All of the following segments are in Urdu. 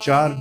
4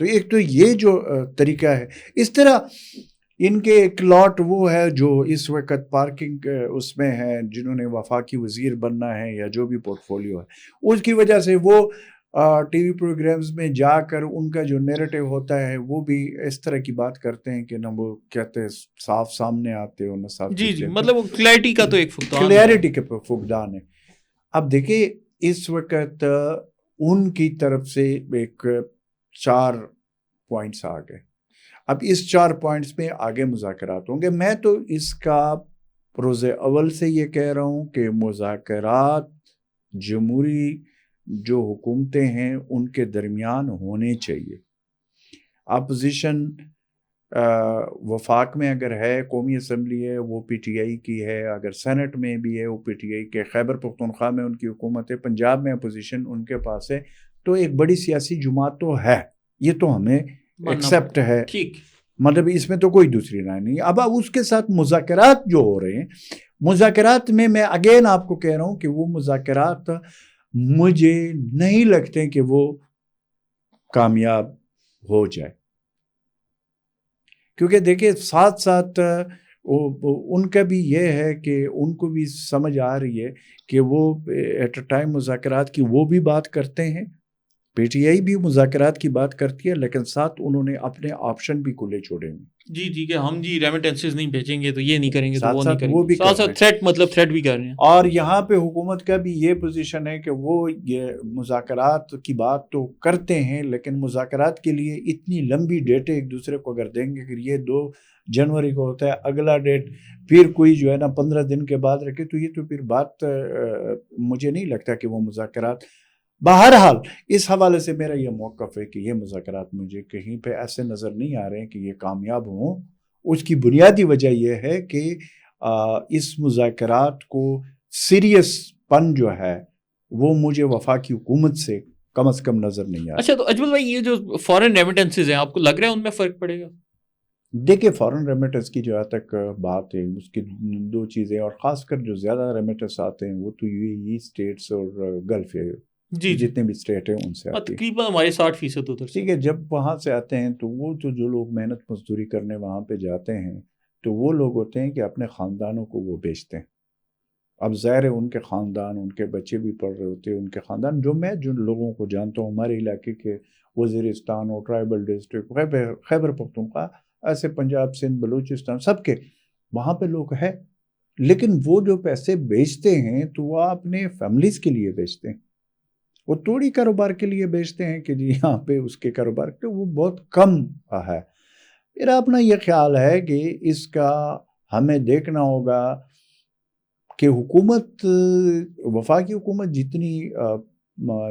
تو ایک تو یہ جو طریقہ ہے، اس طرح ان کے ایک لاٹ وہ ہے جو اس وقت پارکنگ اس میں ہے، جنہوں نے وفاقی وزیر بننا ہے یا جو بھی پورٹ فولیو ہے، اس کی وجہ سے وہ ٹی وی پروگرامز میں جا کر ان کا جو نیریٹو ہوتا ہے وہ بھی اس طرح کی بات کرتے ہیں کہ نہ وہ کہتے ہیں صاف سامنے آتے ہو نہ صاف جی چھپتے، مطلب وہ کلیئرٹی کا تو ایک فقدان ہے. کلیئرٹی کے فقدان ہے. اب دیکھیں اس وقت ان کی طرف سے ایک 4 پوائنٹس آ گئے. اب اس 4 پوائنٹس میں آگے مذاکرات ہوں گے. میں تو اس کا روز اول سے یہ کہہ رہا ہوں کہ مذاکرات جمہوری جو حکومتیں ہیں ان کے درمیان ہونے چاہیے. اپوزیشن وفاق میں اگر ہے، قومی اسمبلی ہے وہ پی ٹی آئی کی ہے، اگر سینٹ میں بھی ہے وہ پی ٹی آئی کے، خیبر پختونخوا میں ان کی حکومت ہے، پنجاب میں اپوزیشن ان کے پاس ہے، تو ایک بڑی سیاسی جماعت تو ہے. یہ تو ہمیں ایکسیپٹ ہے، ٹھیک، مطلب اس میں تو کوئی دوسری رائے نہیں. اب اس کے ساتھ مذاکرات جو ہو رہے ہیں، مذاکرات میں اگین آپ کو کہہ رہا ہوں کہ وہ مذاکرات مجھے نہیں لگتے کہ وہ کامیاب ہو جائے، کیونکہ دیکھیں ساتھ ساتھ ان کا بھی یہ ہے کہ ان کو بھی سمجھ آ رہی ہے کہ وہ ایٹ اے ٹائم مذاکرات کی وہ بھی بات کرتے ہیں، پی ٹی آئی بھی مذاکرات کی بات کرتی ہے، لیکن ساتھ انہوں نے اپنے آپشن بھی کھلے چھوڑے ہیں. جی کہ ہم ریمیٹنسز نہیں بھیجیں گے تو یہ نہیں کریں گے، تو وہ نہیں ساتھ کریں وہ گے، بھی ساتھ کر رہے ساتھ تھریٹ بھی کر رہے ہیں. اور یہاں پہ حکومت کا بھی یہ پوزیشن ہے کہ وہ یہ مذاکرات کی بات تو کرتے ہیں، لیکن مذاکرات کے لیے اتنی لمبی ڈیٹیں ایک دوسرے کو اگر دیں گے کہ یہ 2 جنوری کو ہوتا ہے، اگلا ڈیٹ پھر کوئی جو ہے نا 15 دن کے بعد رکھے، تو یہ تو پھر بات مجھے نہیں لگتا کہ وہ مذاکرات. بہرحال اس حوالے سے میرا یہ موقف ہے کہ یہ مذاکرات مجھے کہیں پہ ایسے نظر نہیں آ رہے ہیں کہ یہ کامیاب ہوں. اس کی بنیادی وجہ یہ ہے کہ اس مذاکرات کو سیریس پن جو ہے وہ مجھے وفاقی حکومت سے کم از کم نظر نہیں آ رہا. اچھا تو اجمل بھائی یہ جو فارن ریمیٹنسز ہیں آپ کو لگ رہا ہے ان میں فرق پڑے گا؟ دیکھیں فارن ریمیٹنس کی جہاں تک بات ہے، اس کی 2 چیزیں، اور خاص کر جو زیادہ ریمیٹنس آتے ہیں وہ تو UAE اسٹیٹس اور گلف ہے، جتنے بھی اسٹیٹ ہیں ان سے آتی ہے. تقریباً ہمارے 60% ادھر سے. ٹھیک ہے، جب وہاں سے آتے ہیں تو وہ جو لوگ محنت مزدوری کرنے وہاں پہ جاتے ہیں تو وہ لوگ ہوتے ہیں کہ اپنے خاندانوں کو وہ بیچتے ہیں. اب ظاہر ہے ان کے خاندان، ان کے بچے بھی پڑھ رہے ہوتے ہیں، ان کے خاندان میں جن لوگوں کو جانتا ہوں ہمارے علاقے کے، وزیرستان اور ٹرائبل ڈسٹرکٹ، خیبر پختونخوا، ایسے پنجاب، سندھ، بلوچستان، سب کے وہاں پہ لوگ ہیں، لیکن وہ جو پیسے بیچتے ہیں تو وہ اپنے فیملیز کے لیے بیچتے ہیں، وہ توڑی کاروبار کے لیے بیچتے ہیں کہ جی یہاں پہ اس کے کاروبار کے وہ بہت کم ہے. میرا اپنا یہ خیال ہے کہ اس کا ہمیں دیکھنا ہوگا کہ حکومت، وفاقی حکومت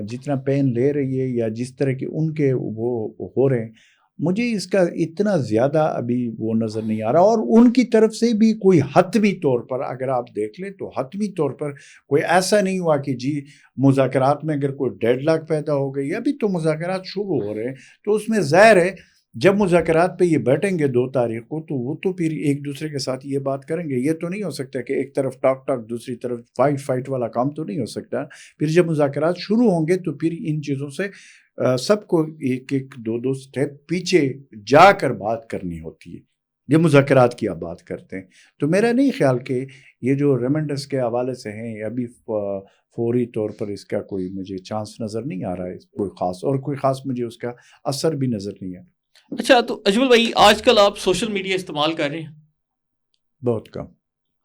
جتنا پین لے رہی ہے یا جس طرح کے ان کے وہ ہو رہے ہیں، مجھے اس کا اتنا زیادہ ابھی وہ نظر نہیں آ رہا. اور ان کی طرف سے بھی کوئی حتمی طور پر اگر آپ دیکھ لیں تو حتمی طور پر کوئی ایسا نہیں ہوا کہ جی مذاکرات میں اگر کوئی ڈیڈ لاک پیدا ہو گئی. ابھی تو مذاکرات شروع ہو رہے ہیں، تو اس میں ظاہر ہے جب مذاکرات پہ یہ بیٹھیں گے 2 تاریخ کو تو وہ تو پھر ایک دوسرے کے ساتھ یہ بات کریں گے. یہ تو نہیں ہو سکتا کہ ایک طرف ٹاک دوسری طرف فائٹ والا کام تو نہیں ہو سکتا. پھر جب مذاکرات شروع ہوں گے تو پھر ان چیزوں سے سب کو ایک 2 سٹیپ پیچھے جا کر بات کرنی ہوتی ہے. یہ مذاکرات کی آپ بات کرتے ہیں تو میرا نہیں خیال کہ یہ جو ریمنڈس کے حوالے سے ہیں ابھی فوری طور پر اس کا کوئی مجھے چانس نظر نہیں آ رہا ہے، کوئی خاص مجھے اس کا اثر بھی نظر نہیں آ رہا. اچھا تو اجمل بھائی آج کل آپ سوشل میڈیا استعمال کر رہے ہیں؟ بہت کم.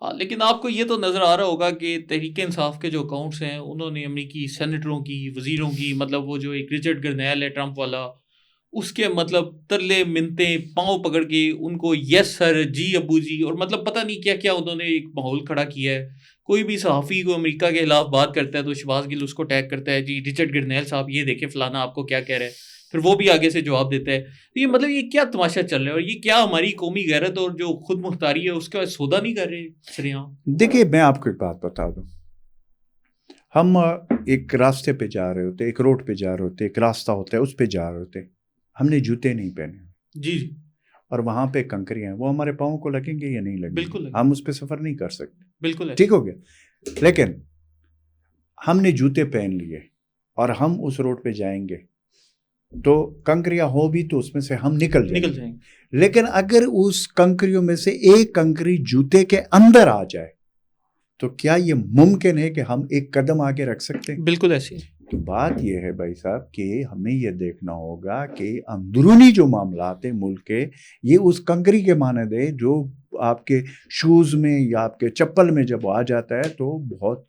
ہاں، لیکن آپ کو یہ تو نظر آ رہا ہوگا کہ تحریک انصاف کے جو اکاؤنٹس ہیں انہوں نے امریکی سینیٹروں کی، وزیروں کی، مطلب وہ جو ایک رچرڈ گرنیل ہے ٹرمپ والا، اس کے مطلب ترلے منتیں پاؤں پکڑ کے ان کو یس سر، جی ابو جی، اور مطلب پتہ نہیں کیا کیا انہوں نے ایک ماحول کھڑا کیا ہے. کوئی بھی صحافی کو امریکہ کے خلاف بات کرتا ہے تو شہباز گل اس کو ٹیگ کرتا ہے، جی رچرڈ گرنیل صاحب یہ دیکھیں فلانا آپ کو کیا کہہ رہا ہے، پھر وہ بھی آگے سے جواب دیتا ہے. یہ مطلب یہ کیا تماشا چل رہا ہے، اور یہ کیا ہماری قومی غیرت اور جو خود مختاری ہے اس کا سودا نہیں کر رہے سریعام؟ دیکھیے میں آپ کو ایک بات بتا دوں، ہم ایک راستے پہ جا رہے ہوتے، ایک روڈ پہ جا رہے ہوتے، ایک راستہ ہوتا ہے اس پہ جا رہے ہوتے، ہم نے جوتے نہیں پہنے، جی اور وہاں پہ کنکریاں ہیں، وہ ہمارے پاؤں کو لگیں گے یا نہیں لگیں گے؟ بالکل ہم اس پہ سفر نہیں کر سکتے. بالکل ٹھیک ہو گیا. لیکن ہم نے جوتے پہن لیے اور ہم اس روڈ پہ جائیں گے تو کنکریاں ہو بھی تو اس میں سے ہم نکل نکل جائیں جائیں گے، لیکن اگر اس کنکریوں میں سے ایک کنکری جوتے کے اندر آ جائے تو کیا یہ ممکن ہے کہ ہم ایک قدم آگے رکھ سکتے ہیں؟ بالکل ایسی تو بات یہ ہے بھائی صاحب کہ ہمیں یہ دیکھنا ہوگا کہ اندرونی جو معاملات ہیں ملک کے، یہ اس کنکری کے مانند ہے جو آپ کے شوز میں یا آپ کے چپل میں جب آ جاتا ہے تو بہت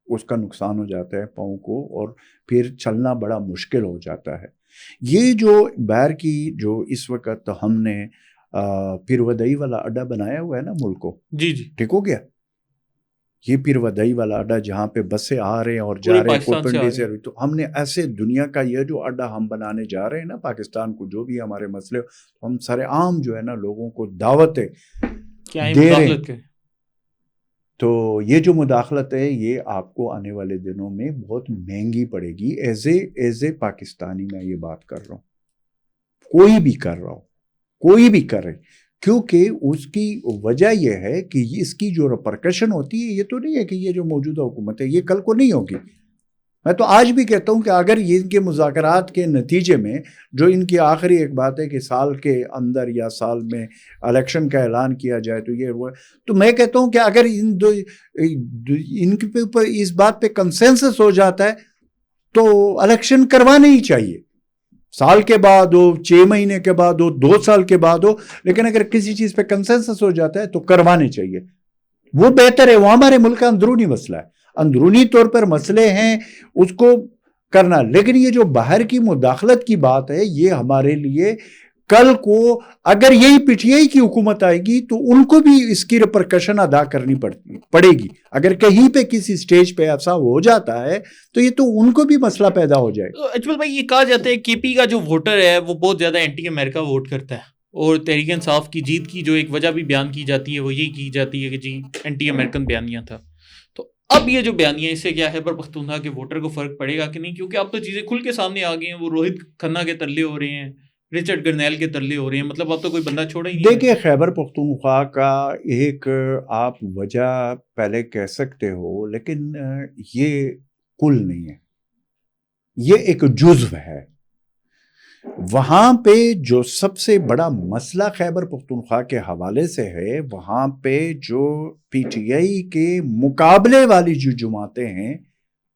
اس کا نقصان ہو جاتا ہے پاؤں کو، اور پھر چلنا بڑا مشکل ہو جاتا ہے۔ یہ جو باہر کی جو اس وقت ہم نے پیر ودئی والا اڈا بنایا ہوا ہے نا ملک کو، جی جی ٹھیک ہو گیا، یہ پیر ودئی والا اڈا جہاں پہ بسیں آ رہے ہیں اور جا پورے رہے ہیں پاکستان سے کوپنڈی آ سے، تو ہم نے ایسے دنیا کا یہ جو اڈا ہم بنانے جا رہے ہیں نا پاکستان کو، جو بھی ہمارے مسئلے ہم سارے عام جو ہے نا لوگوں کو دعوتیں کیا ہی دے رہے ہیں۔ مداخلت کریں۔ تو یہ جو مداخلت ہے یہ آپ کو آنے والے دنوں میں بہت مہنگی پڑے گی۔ ایز اے پاکستانی میں یہ بات کر رہا ہوں، کوئی بھی کر رہا ہو، کوئی بھی کر رہے، کیونکہ اس کی وجہ یہ ہے کہ اس کی جو ریپرکشن ہوتی ہے، یہ تو نہیں ہے کہ یہ جو موجودہ حکومت ہے یہ کل کو نہیں ہوگی۔ میں تو آج بھی کہتا ہوں کہ اگر یہ ان کے مذاکرات کے نتیجے میں جو ان کی آخری ایک بات ہے کہ سال کے اندر یا سال میں الیکشن کا اعلان کیا جائے تو یہ ہوا، تو میں کہتا ہوں کہ اگر ان کے اوپر اس بات پہ کنسنسس ہو جاتا ہے تو الیکشن کروانے ہی چاہیے، سال کے بعد ہو، 6 مہینے کے بعد ہو، 2 سال کے بعد ہو، لیکن اگر کسی چیز پہ کنسنسس ہو جاتا ہے تو کروانے چاہیے، وہ بہتر ہے۔ وہ ہمارے ملک کا اندرونی مسئلہ ہے، اندرونی طور پر مسئلے ہیں اس کو کرنا، لیکن یہ جو باہر کی مداخلت کی بات ہے یہ ہمارے لیے کل کو اگر یہی پی ٹی آئی کی حکومت آئے گی تو ان کو بھی اس کی ریپرکشن ادا کرنی پڑے گی۔ اگر کہیں پہ کسی سٹیج پہ ایسا ہو جاتا ہے تو یہ تو ان کو بھی مسئلہ پیدا ہو جائے گا۔ اجمل بھائی، یہ کہا جاتا ہے کے پی کا جو ووٹر ہے وہ بہت زیادہ اینٹی امریکہ ووٹ کرتا ہے، اور تحریک انصاف کی جیت کی جو ایک وجہ بھی بیان کی جاتی ہے وہ یہی کی جاتی ہے کہ جی اینٹی امریکن بیانیہ تھا۔ تو اب یہ جو بیانیہ اس سے کیا خیبر پختونخوا کے ووٹر کو فرق پڑے گا کہ نہیں؟ کیونکہ اب تو چیزیں کھل کے سامنے آ گئی ہیں، وہ روہت کھنہ کے ترلے ہو رہے ہیں، رچرڈ گرنیل کے ترلے ہو رہے ہیں، مطلب اب تو کوئی بندہ چھوڑا ہی نہیں۔ دیکھیں، خیبر پختونخوا کا ایک آپ وجہ پہلے کہہ سکتے ہو، لیکن یہ کل نہیں ہے، یہ ایک جزو ہے۔ وہاں پہ جو سب سے بڑا مسئلہ خیبر پختونخوا کے حوالے سے ہے، وہاں پہ جو پی ٹی آئی کے مقابلے والی جو جماعتیں ہیں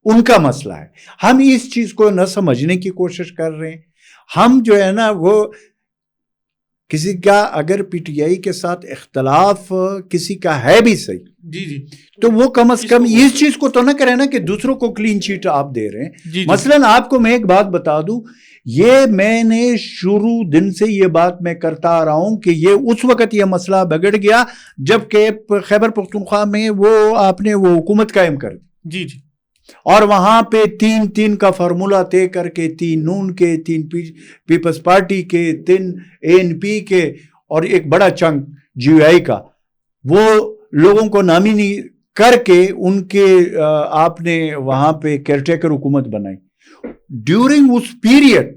ان کا مسئلہ ہے۔ ہم اس چیز کو نہ سمجھنے کی کوشش کر رہے ہیں۔ ہم جو ہے نا وہ کسی کا اگر پی ٹی آئی کے ساتھ اختلاف کسی کا ہے بھی صحیح، جی جی، تو وہ کم از کم اس چیز کو تو نہ کرے نا کہ دوسروں کو کلین چیٹ آپ دے رہے ہیں۔ جی مثلاً آپ کو میں ایک بات بتا دوں، یہ میں نے شروع دن سے یہ بات میں کرتا آ رہا ہوں کہ یہ اس وقت یہ مسئلہ بگڑ گیا جب کہ خیبر پختونخوا میں وہ آپ نے وہ حکومت قائم کر دی، جی جی، اور وہاں پہ 3 کا فارمولا طے کر کے 3 نون کے، 3 پیپلز پارٹی کے، 3 ANP کے، اور ایک بڑا چنک GUI کا، وہ لوگوں کو نامینی کر کے ان کے آپ نے وہاں پہ کیئر ٹیکر حکومت بنائی۔ ڈیورنگ اس پیریڈ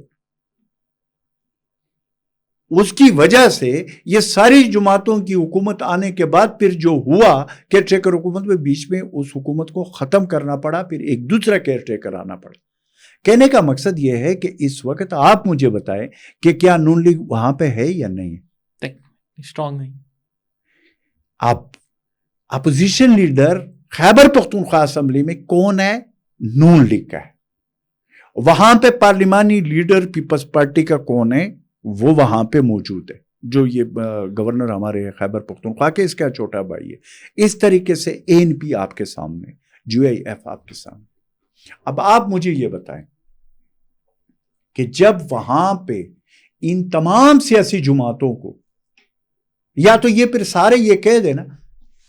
اس کی وجہ سے یہ ساری جماعتوں کی حکومت آنے کے بعد پھر جو ہوا کیئر ٹیکر حکومت میں، بیچ میں اس حکومت کو ختم کرنا پڑا، پھر ایک دوسرا کیئر ٹیکر آنا پڑا۔ کہنے کا مقصد یہ ہے کہ اس وقت آپ مجھے بتائیں کہ کیا نون لیگ وہاں پہ ہے یا نہیں؟ اسٹرانگ نہیں۔ آپ opposition leader Khyber Pakhtunkhwa assembly میں کون ہے؟ نون لیگ کا ہے۔ وہاں پہ پارلیمانی لیڈر پیپلز پارٹی کا کون ہے؟ وہ وہاں پہ موجود ہے، جو یہ گورنر ہمارے خیبر پختونخوا کے، اس کا چھوٹا بھائی ہے۔ اس طریقے سے ANP آپ کے سامنے، GUIF آپ کے سامنے۔ اب آپ مجھے یہ بتائیں کہ جب وہاں پہ ان تمام سیاسی جماعتوں کو، یا تو یہ پھر سارے یہ کہہ دینا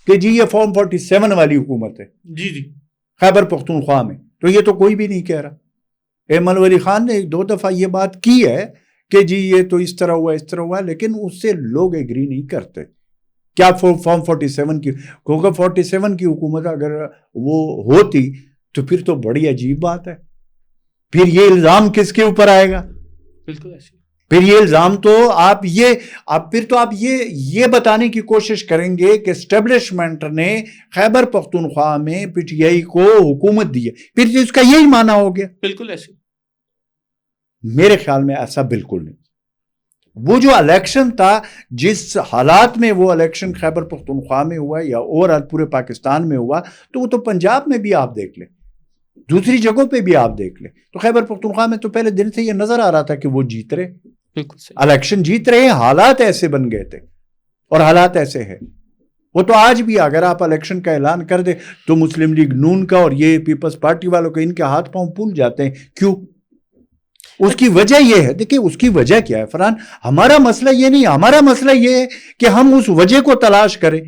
کہ جی یہ فارم 47 والی حکومت ہے جی جی، خیبر پختونخوا میں، تو یہ تو کوئی بھی نہیں کہہ رہا۔ ایمن ولی خان نے 2 دفعہ یہ بات کی ہے کہ جی یہ تو اس طرح ہوا، اس طرح ہوا، لیکن اس سے لوگ ایگری نہیں کرتے۔ کیا فارم 47 کی، کیونکہ 47 کی حکومت اگر وہ ہوتی تو پھر تو بڑی عجیب بات ہے، پھر یہ الزام کس کے اوپر آئے گا؟ بالکل ایسے۔ پھر یہ الزام تو آپ یہ بتانے کی کوشش کریں گے کہ اسٹیبلشمنٹ نے خیبر پختونخوا میں PTI کو حکومت دی ہے، پھر اس کا یہی معنی ہو گیا۔ بالکل ایسے۔ میرے خیال میں ایسا بالکل نہیں. وہ جو الیکشن تھا, جس حالات میں وہ الیکشن خیبر پختونخوا میں ہوا یا اوور آل پورے پاکستان میں ہوا, تو وہ تو پنجاب میں بھی آپ دیکھ لیں, دوسری جگہوں پہ بھی آپ دیکھ لیں. تو خیبر پختونخوا میں تو پہلے دن سے یہ نظر آ رہا تھا کہ وہ جیت رہے, الیکشن جیت رہے ہیں, حالات ایسے بن گئے تھے اور حالات ایسے ہیں. وہ تو آج بھی اگر آپ الیکشن کا اعلان کر دیں تو مسلم لیگ نون کا اور یہ پیپلز پارٹی والوں کے ان کے ہاتھ پاؤں پھول جاتے ہیں. کیوں؟ اس کی وجہ یہ ہے, دیکھیں اس کی وجہ کیا ہے فرحان, ہمارا مسئلہ یہ نہیں, ہمارا مسئلہ یہ ہے کہ ہم اس وجہ کو تلاش کریں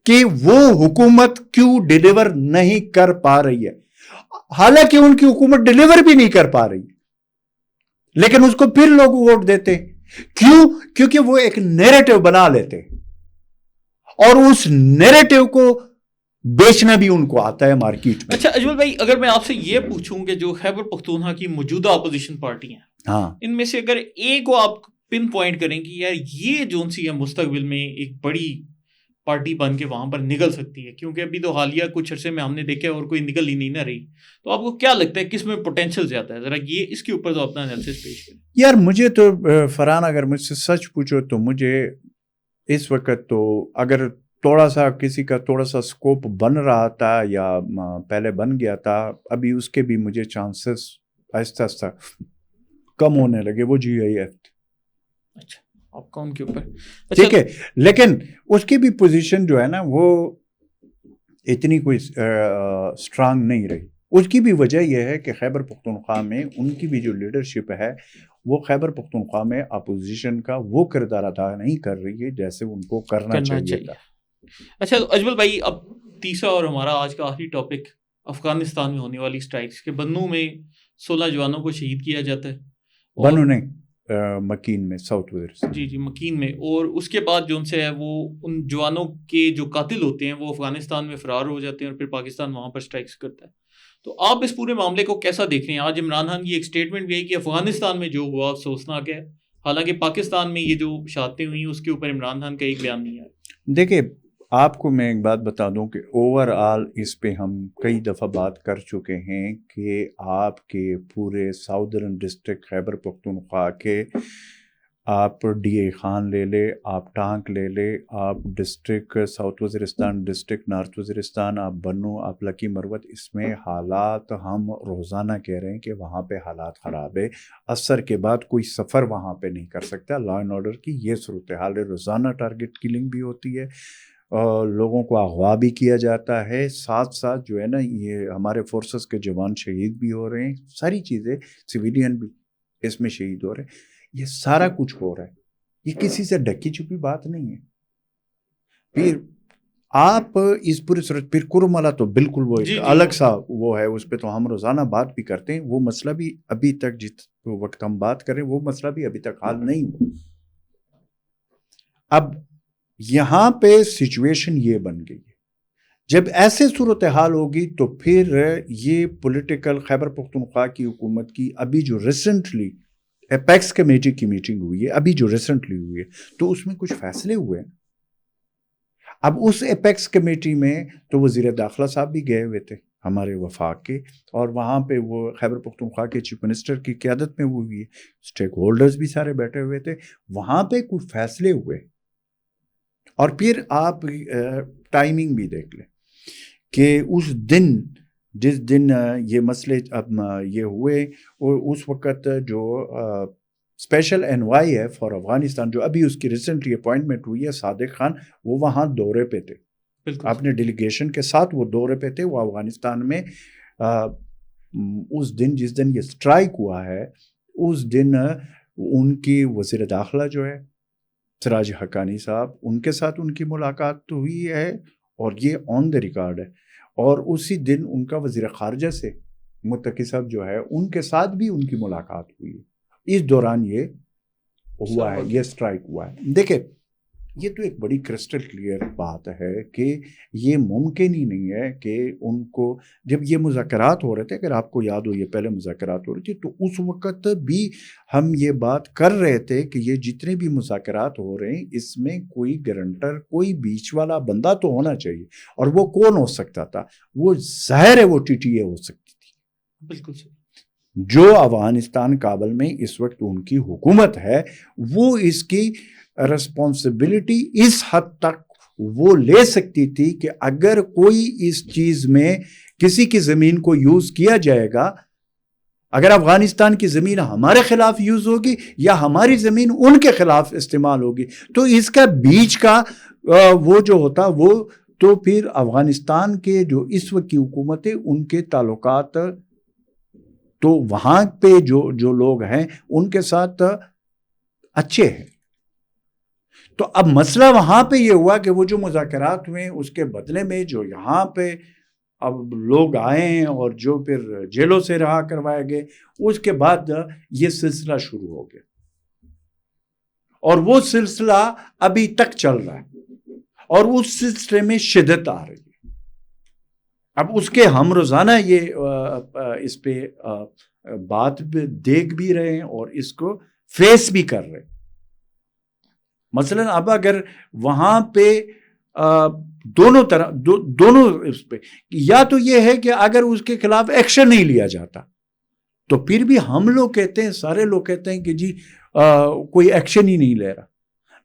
کہ وہ حکومت کیوں ڈیلیور نہیں کر پا رہی ہے. حالانکہ ان کی حکومت ڈیلیور بھی نہیں کر پا رہی, لیکن اس کو پھر لوگ ووٹ دیتے. کیوں؟ کیونکہ وہ ایک نیریٹو بنا لیتے اور اس نیریٹو کو بیچنا بھی ان کو آتا ہے مارکیٹ میں. اچھا اجمل بھائی, اگر میں آپ سے یہ پوچھوں کہ جو خیبر پختونخوا کی موجودہ اپوزیشن پارٹی ہیں, ہاں, ان میں سے اگر ایک کو آپ پن پوائنٹ کریں کہ یار یہ جو سی ہے مستقبل میں ایک بڑی پارٹی بن کے وہاں پر نکل سکتی ہے, کیونکہ ابھی تو حالیہ کچھ عرصے میں ہم نے دیکھا اور کوئی نکل ہی نہیں نہ رہی, تو آپ کو کیا لگتا ہے کس میں پوٹینشیل زیادہ ہے؟ ذرا یہ اس کے اوپر تو اپنا انالیسس پیش کریں. یار مجھے تو فرحان, اگر مجھ سے سچ پوچھو تو مجھے اس وقت تو اگر تھوڑا سا کسی کا تھوڑا سا سکوپ بن رہا تھا یا پہلے بن گیا تھا, ابھی اس کے بھی مجھے چانسز آہستہ آہستہ کم ہونے لگے. وہ جی آئی ایف. اچھا, آپ کا ان کے اوپر ٹھیک ہے, لیکن اس کی بھی پوزیشن جو ہے نا وہ اتنی کوئی اسٹرانگ نہیں رہی. اس کی بھی وجہ یہ ہے کہ خیبر پختونخوا میں ان کی بھی جو لیڈرشپ ہے وہ خیبر پختونخوا میں اپوزیشن کا وہ کردار ادا نہیں کر رہی ہے جیسے ان کو کرنا چاہیے تھا. اچھا تو اجمل بھائی, اب تیسرا اور ہمارا آج کا آخری ٹاپک, افغانستان میں ہونے والی اسٹرائکس کے بنو میں 16 جوانوں کو شہید کیا جاتا ہے. بنو نہیں, مکین میں, ساؤتھ وزیرستان. جی مکین میں. اور اس کے بعد جو ان سے ہے وہ ان جوانوں کے جو قاتل ہوتے ہیں وہ افغانستان میں فرار ہو جاتے ہیں اور پھر پاکستان وہاں پر اسٹرائکس کرتا ہے. تو آپ اس پورے معاملے کو کیسا دیکھ رہے ہیں؟ آج عمران خان کی ایک اسٹیٹمنٹ بھی ہے کہ افغانستان میں جو ہوا افسوسناک ہے, حالانکہ پاکستان میں یہ جو شہادتیں ہوئی اس کے اوپر عمران خان کا ایک بیان نہیں ہے. دیکھیں آپ کو میں ایک بات بتا دوں کہ اوور آل اس پہ ہم کئی دفعہ بات کر چکے ہیں کہ آپ کے پورے ساؤدرن ڈسٹرکٹ خیبر پختونخوا کے آپ ڈی اے خان لے لے, آپ ٹانک لے لے, آپ district south Waziristan, district north Waziristan, آپ بنو, آپ لکی مروت, اس میں حالات ہم روزانہ کہہ رہے ہیں کہ وہاں پہ حالات خراب ہے. عصر کے بعد کوئی سفر وہاں پہ نہیں کر سکتا. لا اینڈ آرڈر کی یہ صورتحال ہے, روزانہ ٹارگٹ کلنگ بھی ہوتی ہے, لوگوں کو اغوا بھی کیا جاتا ہے, ساتھ ساتھ جو ہے نا یہ ہمارے فورسز کے جوان شہید بھی ہو رہے ہیں, ساری چیزیں, سویلین بھی اس میں شہید ہو رہے ہیں. یہ سارا کچھ ہو رہا ہے, یہ کسی سے ڈھکی چھپی بات نہیں ہے. پھر آپ اس پوری صورت پھر کرملا تو بالکل وہ ایک الگ سا وہ ہے, اس پہ تو ہم روزانہ بات بھی کرتے ہیں. وہ مسئلہ بھی ابھی تک جس وقت ہم بات کریں وہ مسئلہ بھی ابھی تک حل نہیں ہوا. اب یہاں پہ سچویشن یہ بن گئی ہے, جب ایسے صورتحال ہوگی تو پھر یہ پولیٹیکل خیبر پختونخوا کی حکومت کی ابھی جو ریسنٹلی ایپیکس کمیٹی کی میٹنگ ہوئی ہے, ابھی جو ریسنٹلی ہوئی ہے, تو اس میں کچھ فیصلے ہوئے ہیں. اب اس ایپیکس کمیٹی میں تو وزیر داخلہ صاحب بھی گئے ہوئے تھے ہمارے وفاق کے, اور وہاں پہ وہ خیبر پختونخوا کے چیف منسٹر کی قیادت میں وہ ہوئی ہے, اسٹیک ہولڈرز بھی سارے بیٹھے ہوئے تھے. وہاں پہ کچھ فیصلے ہوئے. اور پھر آپ ٹائمنگ بھی دیکھ لیں کہ اس دن جس دن یہ مسئلے اب یہ ہوئے, اور اس وقت جو اسپیشل انوائے ہے فار افغانستان, جو ابھی اس کی ریسنٹلی اپوائنٹمنٹ ہوئی ہے, صادق خان, وہ وہاں دورے پہ تھے, اپنے ڈیلیگیشن کے ساتھ وہ دورے پہ تھے. وہ افغانستان میں اس دن جس دن یہ اسٹرائک ہوا ہے, اس دن ان کی وزیر داخلہ جو ہے سراج حقانی صاحب, ان کے ساتھ ان کی ملاقات ہوئی ہے, اور یہ آن دا ریکارڈ ہے. اور اسی دن ان کا وزیر خارجہ سے متقی صاحب جو ہے ان کے ساتھ بھی ان کی ملاقات ہوئی ہے. اس دوران یہ ہوا ہے, یہ اسٹرائک ہوا ہے. دیکھیں یہ تو ایک بڑی کرسٹل کلیئر بات ہے کہ یہ ممکن ہی نہیں ہے کہ ان کو, جب یہ مذاکرات ہو رہے تھے, اگر آپ کو یاد ہو یہ پہلے مذاکرات ہو رہی تھی, تو اس وقت بھی ہم یہ بات کر رہے تھے کہ یہ جتنے بھی مذاکرات ہو رہے ہیں اس میں کوئی گارنٹر, کوئی بیچ والا بندہ تو ہونا چاہیے. اور وہ کون ہو سکتا تھا؟ وہ ظاہر ہے وہ ٹی ٹی اے ہو سکتی تھی. بالکل صحیح. جو افغانستان کابل میں اس وقت ان کی حکومت ہے وہ اس کی رسپانسبلٹی اس حد تک وہ لے سکتی تھی کہ اگر کوئی اس چیز میں کسی کی زمین کو یوز کیا جائے گا، اگر افغانستان کی زمین ہمارے خلاف یوز ہوگی یا ہماری زمین ان کے خلاف استعمال ہوگی، تو اس کا بیچ کا وہ جو ہوتا وہ تو پھر افغانستان کے جو اس وقت کی حکومت ہے ان کے تعلقات تو وہاں پہ جو لوگ ہیں ان کے ساتھ اچھے ہیں. تو اب مسئلہ وہاں پہ یہ ہوا کہ وہ جو مذاکرات ہوئے اس کے بدلے میں جو یہاں پہ اب لوگ آئے ہیں اور جو پھر جیلوں سے رہا کروائے گئے، اس کے بعد یہ سلسلہ شروع ہو گیا اور وہ سلسلہ ابھی تک چل رہا ہے اور اس سلسلے میں شدت آ رہی ہے. اب اس کے ہم روزانہ یہ اس پہ بات دیکھ بھی رہے ہیں اور اس کو فیس بھی کر رہے ہیں. مثلا اب اگر وہاں پہ دونوں اس پہ یا تو یہ ہے کہ اگر اس کے خلاف ایکشن نہیں لیا جاتا تو پھر بھی ہم لوگ کہتے ہیں، سارے لوگ کہتے ہیں کہ جی کوئی ایکشن ہی نہیں لے رہا.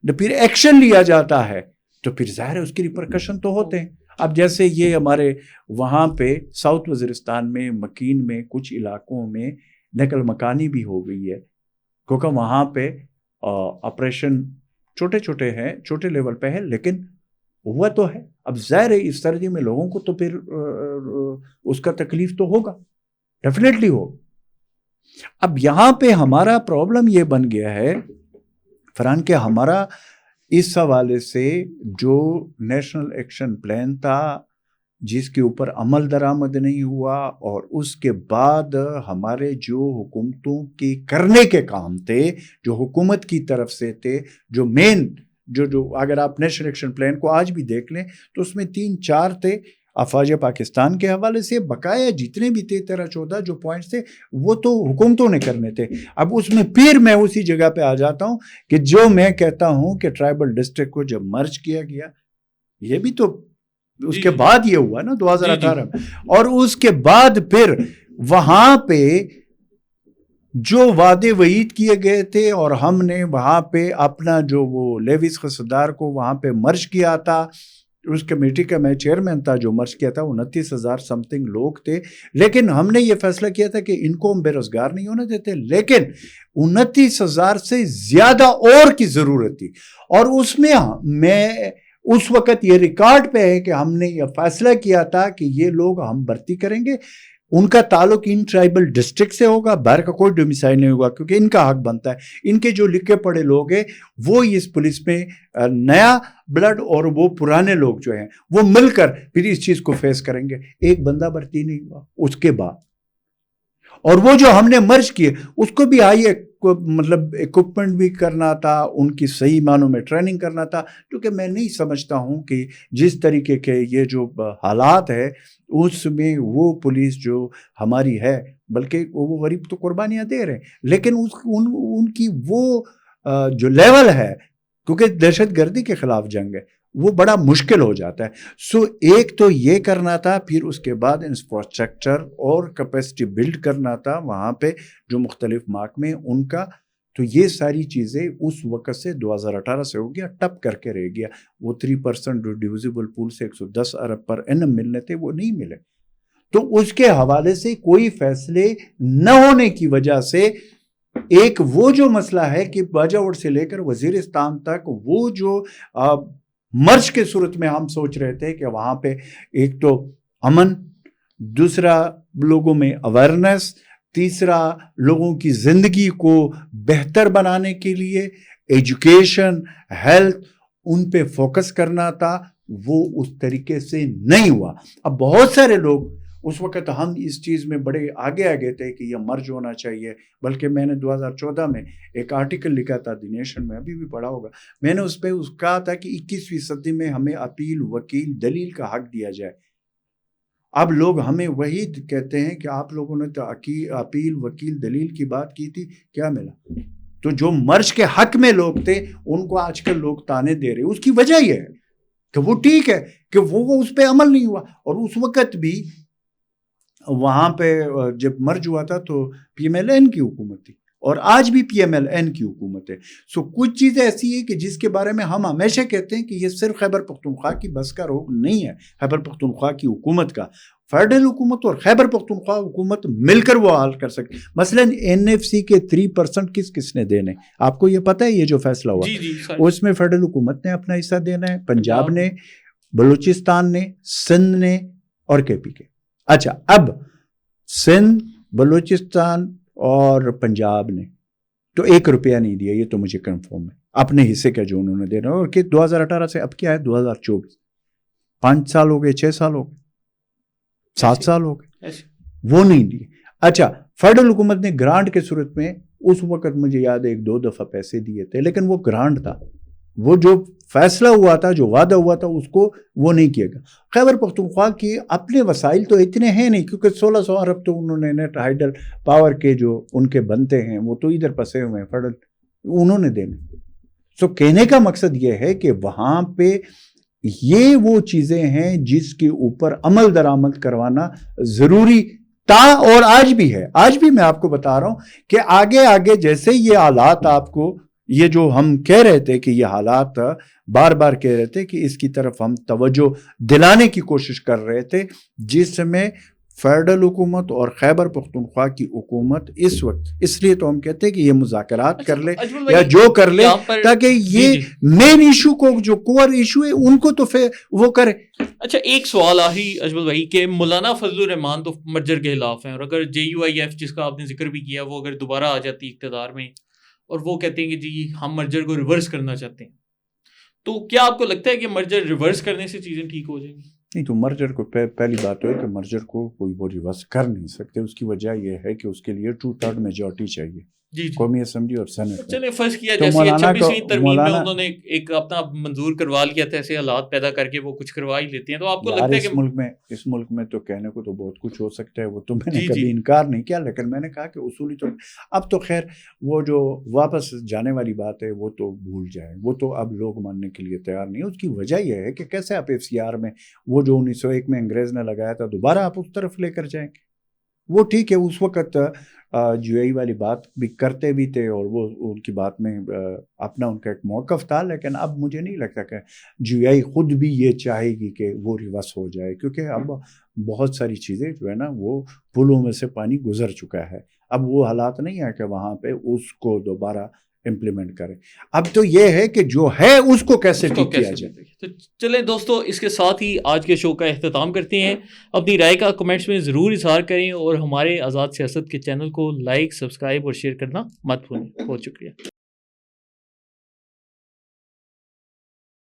پھر ایکشن لیا جاتا ہے تو پھر ظاہر ہے اس کی ریپرکشن تو ہوتے ہیں. اب جیسے یہ ہمارے وہاں پہ ساؤتھ وزیرستان میں مکین میں کچھ علاقوں میں نقل مکانی بھی ہو گئی ہے کیونکہ وہاں پہ آپریشن چھوٹے چھوٹے ہیں، چھوٹے لیول پہ ہے، لیکن ہوا تو ہے. اب ظاہر ہے اس سردی میں لوگوں کو تو پھر اس کا تکلیف تو ہوگا، ڈیفینیٹلی ہوگا. اب یہاں پہ ہمارا پرابلم یہ بن گیا ہے فرحان کہ ہمارا اس حوالے سے جو نیشنل ایکشن پلان تھا جس کے اوپر عمل درآمد نہیں ہوا، اور اس کے بعد ہمارے جو حکومتوں کے کرنے کے کام تھے، جو حکومت کی طرف سے تھے، جو مین جو اگر آپ نیشنل ایکشن پلان کو آج بھی دیکھ لیں تو اس میں 3-4 تھے افواج پاکستان کے حوالے سے. بقایا جتنے بھی تھے 13-14 جو پوائنٹس تھے وہ تو حکومتوں نے کرنے تھے. اب اس میں پھر میں اسی جگہ پہ آ جاتا ہوں کہ جو میں کہتا ہوں کہ ٹرائبل ڈسٹرکٹ کو جب مرج کیا گیا، یہ بھی تو اس کے بعد یہ ہوا نا 2018 میں، اور اس کے بعد پھر وہاں پہ جو وعدے وعید کیے گئے تھے اور ہم نے وہاں پہ اپنا جو وہ لیویز خصدار کو وہاں پہ مرج کیا تھا، اس کمیٹی کا میں چیئرمین تھا جو مرج کیا تھا، 29,000 سم تھنگ لوگ تھے. لیکن ہم نے یہ فیصلہ کیا تھا کہ ان کو ہم بے روزگار نہیں ہونے دیتے، لیکن 29,000 سے زیادہ اور کی ضرورت تھی. اور اس میں اس وقت یہ ریکارڈ پہ ہے کہ ہم نے یہ فیصلہ کیا تھا کہ یہ لوگ ہم بھرتی کریں گے، ان کا تعلق ان ٹرائبل ڈسٹرکٹ سے ہوگا، باہر کا کوئی ڈومیسائل نہیں ہوگا کیونکہ ان کا حق بنتا ہے. ان کے جو لکھے پڑھے لوگ ہیں وہ اس پولیس میں نیا بلڈ اور وہ پرانے لوگ جو ہیں وہ مل کر پھر اس چیز کو فیس کریں گے. ایک بندہ بھرتی نہیں ہوا اس کے بعد، اور وہ جو ہم نے مرج کیے اس کو بھی مطلب اکوپمنٹ بھی کرنا تھا، ان کی صحیح معنوں میں ٹریننگ کرنا تھا. کیونکہ میں نہیں سمجھتا ہوں کہ جس طریقے کے یہ جو حالات ہے اس میں وہ پولیس جو ہماری ہے، بلکہ وہ غریب تو قربانیاں دے رہے ہیں، لیکن ان کی وہ جو لیول ہے، کیونکہ دہشت گردی کے خلاف جنگ ہے، وہ بڑا مشکل ہو جاتا ہے. سو ایک تو یہ کرنا تھا، پھر اس کے بعد انفراسٹرکچر اور کیپیسٹی بلڈ کرنا تھا وہاں پہ جو مختلف محکمے ان کا. تو یہ ساری چیزیں اس وقت سے 2018 سے ہو گیا، ٹپ کر کے رہ گیا. وہ 3% جو ڈیویزیبل پول سے 110 ارب پر اینم ملنے تھے وہ نہیں ملے. تو اس کے حوالے سے کوئی فیصلے نہ ہونے کی وجہ سے ایک وہ جو مسئلہ ہے کہ باجاوڑ سے لے کر وزیرستان تک وہ جو مرج کے صورت میں ہم سوچ رہے تھے کہ وہاں پہ ایک تو امن، دوسرا لوگوں میں اویئرنیس، تیسرا لوگوں کی زندگی کو بہتر بنانے کے لیے ایجوکیشن، ہیلتھ، ان پہ فوکس کرنا تھا. وہ اس طریقے سے نہیں ہوا. اب بہت سارے لوگ اس وقت ہم اس چیز میں بڑے آگے تھے کہ یہ مرج ہونا چاہیے، بلکہ میں نے 2014 میں ایک آرٹیکل لکھا تھا دی نیشن میں، ابھی بھی پڑھا ہوگا. میں نے اس پہ کہا تھا کہ 21ویں صدی میں ہمیں اپیل، وکیل، دلیل کا حق دیا جائے. اب لوگ ہمیں وہی کہتے ہیں کہ آپ لوگوں نے تو اپیل، وکیل، دلیل کی بات کی تھی، کیا ملا؟ تو جو مرج کے حق میں لوگ تھے ان کو آج کل لوگ تانے دے رہے. اس کی وجہ یہ ہے کہ وہ ٹھیک ہے کہ وہ اس پہ عمل نہیں ہوا. اور اس وقت بھی وہاں پہ جب مرج ہوا تھا تو PMLN کی حکومت تھی اور آج بھی PMLN کی حکومت ہے. سو کچھ چیزیں ایسی ہیں کہ جس کے بارے میں ہم ہمیشہ کہتے ہیں کہ یہ صرف خیبر پختونخوا کی بس کا روگ نہیں ہے، خیبر پختونخوا کی حکومت کا. فیڈرل حکومت اور خیبر پختونخوا حکومت مل کر وہ حل کر سکتے. مثلا NFC کے 3% کس نے دینے، آپ کو یہ پتہ ہے؟ یہ جو فیصلہ ہوا اس میں فیڈرل حکومت نے اپنا حصہ دینا ہے، پنجاب نے، بلوچستان نے، سندھ نے اور KP کے. اچھا، اب سندھ، بلوچستان اور پنجاب نے تو 1 روپیہ نہیں دیا، یہ تو مجھے کنفرم ہے اپنے حصے کا جو انہوں نے دینا. اور کہ 2018 سے اب کیا ہے 2024، 5 سال ہو گئے، 6 سال ہو گئے، 7 سال ہو گئے، وہ نہیں دیے. اچھا، فیڈرل حکومت نے گرانٹ کے صورت میں اس وقت مجھے یاد ہے 1-2 دفعہ پیسے دیے تھے، لیکن وہ گرانٹ تھا، وہ جو فیصلہ ہوا تھا، جو وعدہ ہوا تھا، اس کو وہ نہیں کیا گیا. خیبر پختونخوا کے اپنے وسائل تو اتنے ہیں نہیں، کیونکہ 1600 ارب تو انہوں نے نیٹ ہائیڈل پاور کے جو ان کے بنتے ہیں وہ تو ادھر پسے ہوئے ہیں، فیڈرل انہوں نے دینے. سو کہنے کا مقصد یہ ہے کہ وہاں پہ یہ وہ چیزیں ہیں جس کے اوپر عمل درآمد کروانا ضروری تھا اور آج بھی ہے. آج بھی میں آپ کو بتا رہا ہوں کہ آگے جیسے یہ حالات، آپ کو یہ جو ہم کہہ رہے تھے کہ یہ حالات بار بار کہہ رہے تھے کہ اس کی طرف ہم توجہ دلانے کی کوشش کر رہے تھے، جس میں فیڈرل حکومت اور خیبر پختونخوا کی حکومت اس وقت، اس لیے تو ہم کہتے ہیں کہ یہ مذاکرات کر لے یا جو کر لے، تاکہ یہ مین ایشو کو، جو کوئر ایشو ہے، ان کو تو وہ کرے. اچھا، ایک سوال آہی اجمل بھائی کہ مولانا فضل الرحمان تو مرجر کے خلاف ہیں، اور اگر JUIF جس کا آپ نے ذکر بھی کیا وہ اگر دوبارہ آ جاتی اقتدار میں اور وہ کہتے ہیں کہ جی ہم مرجر کو ریورس کرنا چاہتے ہیں، تو کیا آپ کو لگتا ہے کہ مرجر ریورس کرنے سے چیزیں ٹھیک ہو جائیں گی؟ نہیں، تو مرجر کو پہلی بات ہے کہ مرجر کو کوئی وہ ریورس کر نہیں سکتے. اس کی وجہ یہ ہے کہ اس کے لیے 2/3 میجورٹی چاہیے قومی اسمبلی اور سینٹ. چلیں فرض کیا جیسے 26ویں ترمیم میں انہوں نے ایک اپنا منظور کروا لیا تھا، ایسے حالات پیدا کر کے وہ کچھ کروا ہی لیتے ہیں، تو آپ کو لگتا ہے کہ اس ملک میں تو کہنے کو تو بہت کچھ ہو سکتا ہے، وہ تو میں نے کبھی انکار نہیں کیا، لیکن میں نے کہا کہ اصولی طور اب تو خیر وہ جو واپس جانے والی بات ہے وہ تو بھول جائیں، وہ تو اب لوگ ماننے کے لیے تیار نہیں. اس کی وجہ یہ ہے کہ کیسے آپ FCR میں وہ جو 1901 میں انگریز نے لگایا تھا دوبارہ آپ اس طرف لے کر جائیں گے. وہ ٹھیک ہے، اس وقت GUI والی بات بھی کرتے بھی تھے اور وہ ان کی بات میں اپنا ان کا ایک موقف تھا، لیکن اب مجھے نہیں لگتا کہ GUI خود بھی یہ چاہے گی کہ وہ ریورس ہو جائے، کیونکہ اب بہت ساری چیزیں جو ہے نا وہ پلوں میں سے پانی گزر چکا ہے. اب وہ حالات نہیں ہے کہ وہاں پہ اس کو دوبارہ امپلیمنٹ کریں. اب تو یہ ہے کہ جو ہے اس کو کیسے ٹھیک کیا جائے. تو چلیں دوستو، اس کے ساتھ ہی آج کے شو کا اختتام کرتے ہیں. اپنی رائے کا کمنٹس میں ضرور اظہار کریں اور ہمارے آزاد سیاست کے چینل کو لائک، سبسکرائب اور شیئر کرنا مت بھولیں. بہت شکریہ.